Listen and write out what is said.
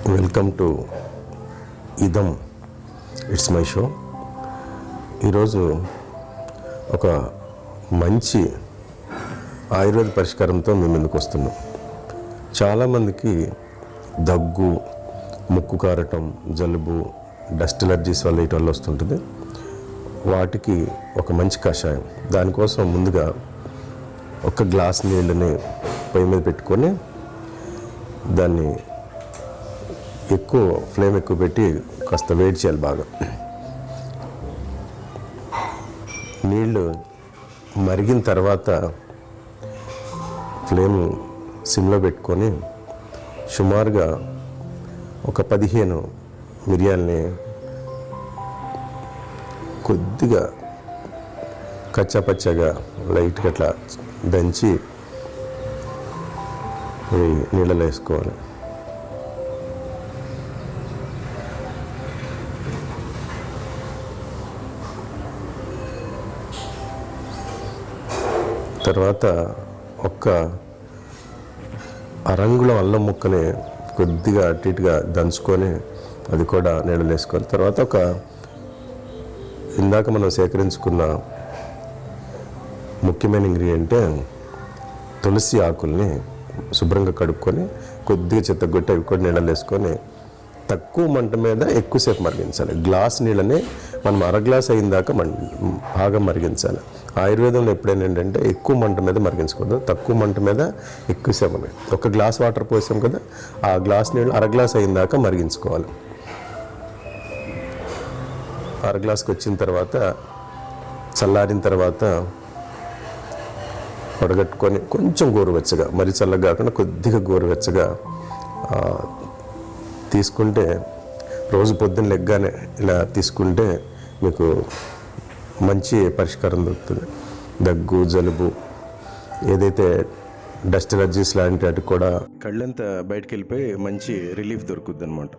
Welcome to ఇదం it's my show. ఈరోజు ఒక మంచి ఆయుర్వేద పరిష్కారంతో మేము ముందుకు వస్తున్నాం. చాలామందికి దగ్గు, ముక్కు కారటం, జలుబు, డస్ట్ ఎలర్జీస్ వల్ల ఇటు వల్ల వస్తుంటుంది. వాటికి ఒక మంచి కషాయం. దానికోసం ముందుగా ఒక గ్లాస్ నీళ్ళని పొయ్యి మీద పెట్టుకొని దాన్ని ఫ్లేమ్ ఎక్కువ పెట్టి కాస్త వేడి చేయాలి బాగా. నీళ్ళు మరిగిన తర్వాత ఫ్లేమ్ సిమ్లో పెట్టుకొని సుమారుగా ఒక 15 మిరియాలని కొద్దిగా కచ్చాపచ్చాగా లైట్గా అట్లా దంచి నీళ్ళలో వేసుకోవాలి. తర్వాత ఒక్క అరంగుళం అల్లం ముక్కని కొద్దిగా అటు ఇటుగా దంచుకొని అది కూడా నీళ్ళలో వేసుకోవాలి. తర్వాత ఇందాక మనం సేకరించుకున్న ముఖ్యమైన ఇంగ్రీడియంట్ తులసి ఆకుల్ని శుభ్రంగా కడుక్కొని కొద్దిగా చెత్తగొట్టి అవి కూడా నీళ్ళలో వేసుకొని తక్కువ మంట మీద ఎక్కువసేపు మరిగించాలి. గ్లాస్ నీళ్ళని మనం అరగ్లాస్ అయిన దాకా బాగా మరిగించాలి. ఆయుర్వేదంలో ఎప్పుడైనా ఏంటంటే ఎక్కువ మంట మీద మరిగించకూడదు, తక్కువ మంట మీద ఎక్కువసేపు ఒక గ్లాస్ వాటర్ పోసాం కదా, ఆ గ్లాస్ నీళ్ళు అరగ్లాస్ అయిన దాకా మరిగించుకోవాలి. అరగ్లాస్కి వచ్చిన తర్వాత చల్లారిన తర్వాత వడగట్టుకొని కొంచెం గోరువెచ్చగా, మరీ చల్లగా కాకుండా కొద్దిగా గోరువెచ్చగా తీసుకుంటే రోజు పొద్దున్న లెగ్గానే ఇలా తీసుకుంటే మీకు మంచి పరిష్కారం దొరుకుతుంది. దగ్గు, జలుబు, ఏదైతే డస్ట్ ఎలర్జీస్ లాంటి వాటికి కూడా కళ్ళంతా బయటకు వెళ్ళిపోయి మంచి రిలీఫ్ దొరుకుద్ది అనమాట.